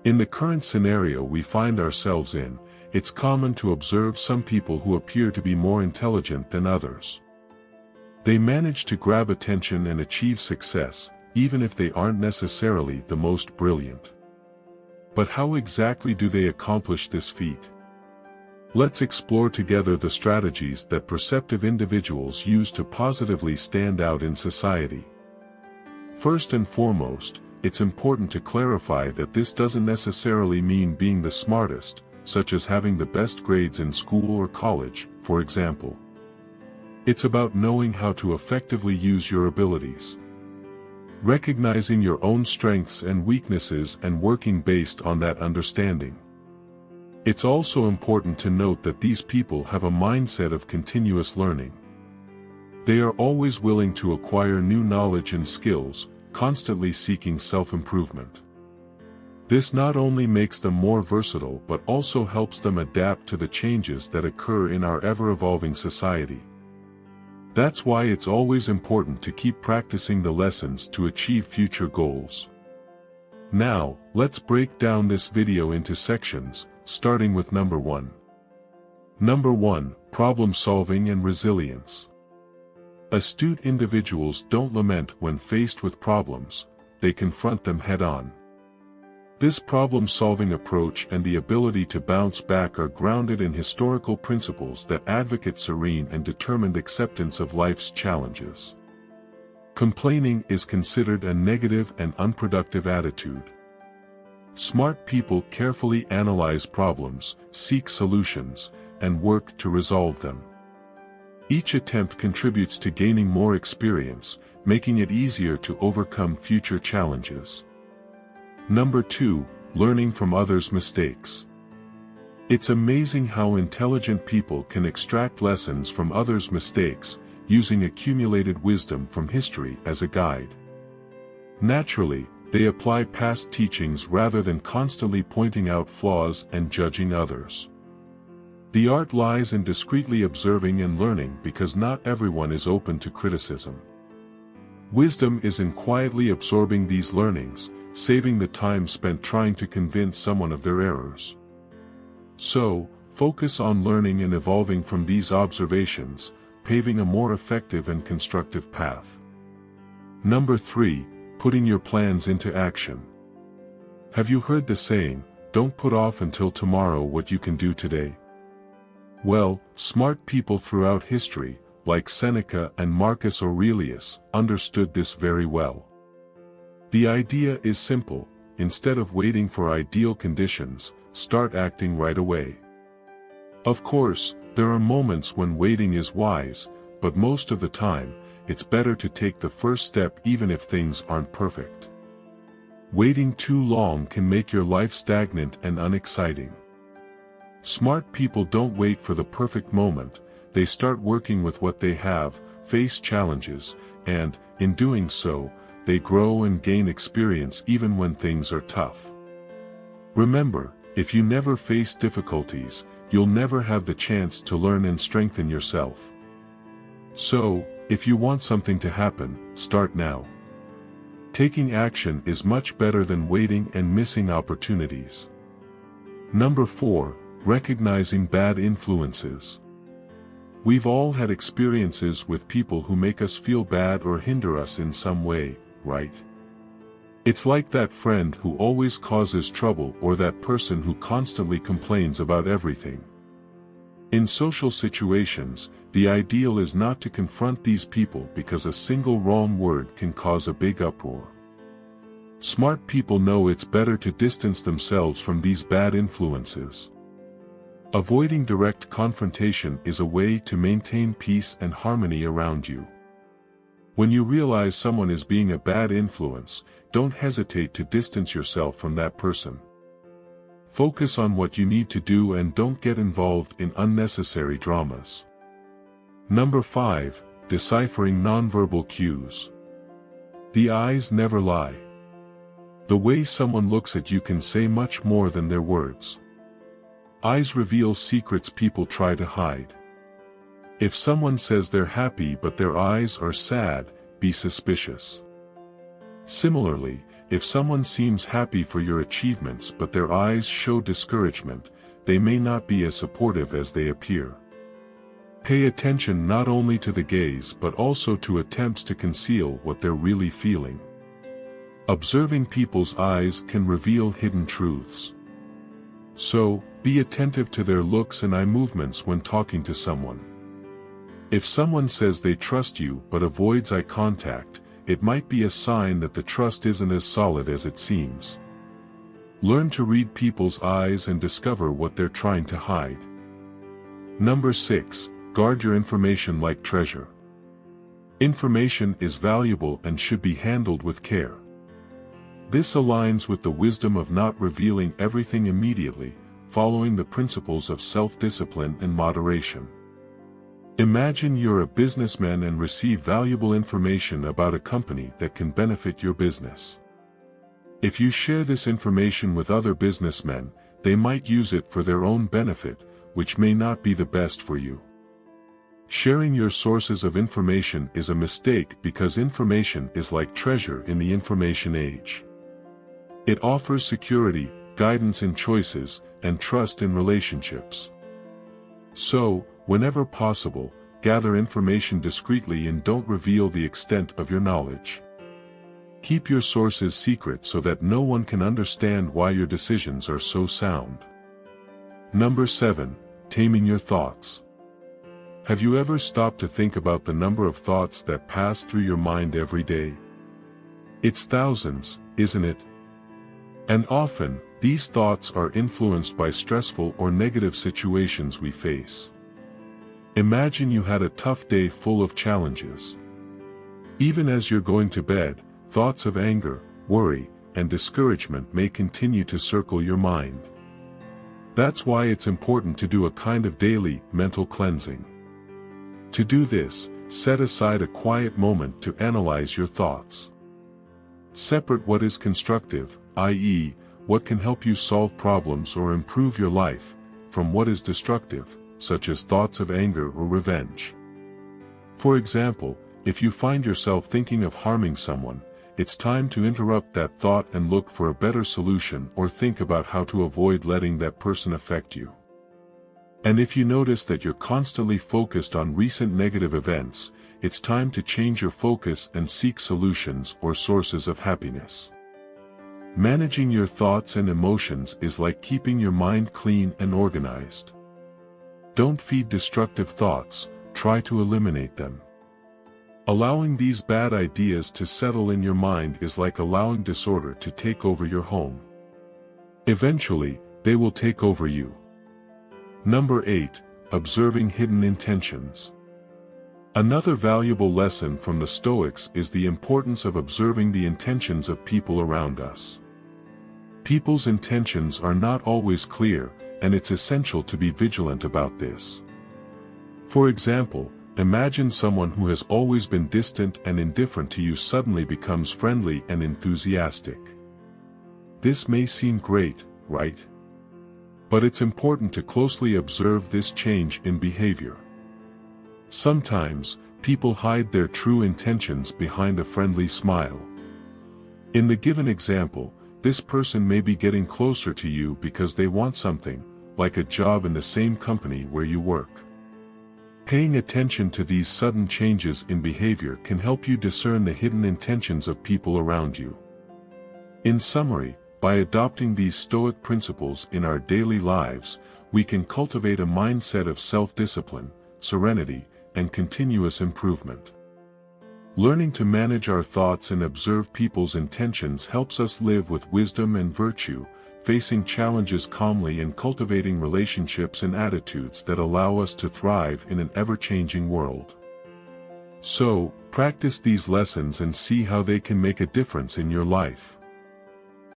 In the current scenario we find ourselves in, it's common to observe some people who appear to be more intelligent than others. They manage to grab attention and achieve success, even if they aren't necessarily the most brilliant. But how exactly do they accomplish this feat? Let's explore together the strategies that perceptive individuals use to positively stand out in society. First and foremost, it's important to clarify that this doesn't necessarily mean being the smartest, such as having the best grades in school or college, for example. It's about knowing how to effectively use your abilities. Recognizing your own strengths and weaknesses and working based on that understanding. It's also important to note that these people have a mindset of continuous learning. They are always willing to acquire new knowledge and skills, constantly seeking self-improvement. This not only makes them more versatile but also helps them adapt to the changes that occur in our ever-evolving society. That's why it's always important to keep practicing the lessons to achieve future goals. Now, let's break down this video into sections, starting with number 1. Number 1, problem solving and resilience. Astute individuals don't lament when faced with problems, they confront them head-on. This problem-solving approach and the ability to bounce back are grounded in historical principles that advocate serene and determined acceptance of life's challenges. Complaining is considered a negative and unproductive attitude. Smart people carefully analyze problems, seek solutions, and work to resolve them. Each attempt contributes to gaining more experience, making it easier to overcome future challenges. Number 2, learning from others' mistakes. It's amazing how intelligent people can extract lessons from others' mistakes, using accumulated wisdom from history as a guide. Naturally, they apply past teachings rather than constantly pointing out flaws and judging others. The art lies in discreetly observing and learning because not everyone is open to criticism. Wisdom is in quietly absorbing these learnings, saving the time spent trying to convince someone of their errors. So, focus on learning and evolving from these observations, paving a more effective and constructive path. Number 3, putting your plans into action. Have you heard the saying, "Don't put off until tomorrow what you can do today"? Well, smart people throughout history, like Seneca and Marcus Aurelius, understood this very well. The idea is simple: instead of waiting for ideal conditions, start acting right away. Of course, there are moments when waiting is wise, but most of the time, it's better to take the first step even if things aren't perfect. Waiting too long can make your life stagnant and unexciting. Smart people don't wait for the perfect moment, they start working with what they have, face challenges, and, in doing so, they grow and gain experience even when things are tough. Remember, if you never face difficulties, you'll never have the chance to learn and strengthen yourself. So, if you want something to happen, start now. Taking action is much better than waiting and missing opportunities. Number 4, recognizing bad influences. We've all had experiences with people who make us feel bad or hinder us in some way, right? It's like that friend who always causes trouble or that person who constantly complains about everything. In social situations, the ideal is not to confront these people because a single wrong word can cause a big uproar. Smart people know it's better to distance themselves from these bad influences. Avoiding direct confrontation is a way to maintain peace and harmony around you. When you realize someone is being a bad influence, don't hesitate to distance yourself from that person. Focus on what you need to do and don't get involved in unnecessary dramas. Number 5, deciphering nonverbal cues. The eyes never lie. The way someone looks at you can say much more than their words. Eyes reveal secrets people try to hide. If someone says they're happy but their eyes are sad, be suspicious. Similarly, if someone seems happy for your achievements but their eyes show discouragement, they may not be as supportive as they appear. Pay attention not only to the gaze but also to attempts to conceal what they're really feeling. Observing people's eyes can reveal hidden truths. So, be attentive to their looks and eye movements when talking to someone. If someone says they trust you but avoids eye contact, it might be a sign that the trust isn't as solid as it seems. Learn to read people's eyes and discover what they're trying to hide. Number 6. Guard your information like treasure. Information is valuable and should be handled with care. This aligns with the wisdom of not revealing everything immediately, following the principles of self-discipline and moderation. Imagine you're a businessman and receive valuable information about a company that can benefit your business. If you share this information with other businessmen, they might use it for their own benefit, which may not be the best for you. Sharing your sources of information is a mistake because information is like treasure in the information age. It offers security, guidance in choices, and trust in relationships. So, whenever possible, gather information discreetly and don't reveal the extent of your knowledge. Keep your sources secret so that no one can understand why your decisions are so sound. Number 7. Taming your thoughts. Have you ever stopped to think about the number of thoughts that pass through your mind every day? It's thousands, isn't it? And often, these thoughts are influenced by stressful or negative situations we face. Imagine you had a tough day full of challenges. Even as you're going to bed, thoughts of anger, worry, and discouragement may continue to circle your mind. That's why it's important to do a kind of daily, mental cleansing. To do this, set aside a quiet moment to analyze your thoughts. Separate what is constructive, i.e., what can help you solve problems or improve your life, from what is destructive, such as thoughts of anger or revenge. For example, if you find yourself thinking of harming someone, it's time to interrupt that thought and look for a better solution or think about how to avoid letting that person affect you. And if you notice that you're constantly focused on recent negative events, it's time to change your focus and seek solutions or sources of happiness. Managing your thoughts and emotions is like keeping your mind clean and organized. Don't feed destructive thoughts, try to eliminate them. Allowing these bad ideas to settle in your mind is like allowing disorder to take over your home. Eventually, they will take over you. Number 8. Observing hidden intentions. Another valuable lesson from the Stoics is the importance of observing the intentions of people around us. People's intentions are not always clear, and it's essential to be vigilant about this. For example, imagine someone who has always been distant and indifferent to you suddenly becomes friendly and enthusiastic. This may seem great, right? But it's important to closely observe this change in behavior. Sometimes, people hide their true intentions behind a friendly smile. In the given example, this person may be getting closer to you because they want something, like a job in the same company where you work. Paying attention to these sudden changes in behavior can help you discern the hidden intentions of people around you. In summary, by adopting these Stoic principles in our daily lives, we can cultivate a mindset of self-discipline, serenity, and continuous improvement. Learning to manage our thoughts and observe people's intentions helps us live with wisdom and virtue, facing challenges calmly and cultivating relationships and attitudes that allow us to thrive in an ever-changing world. So, practice these lessons and see how they can make a difference in your life.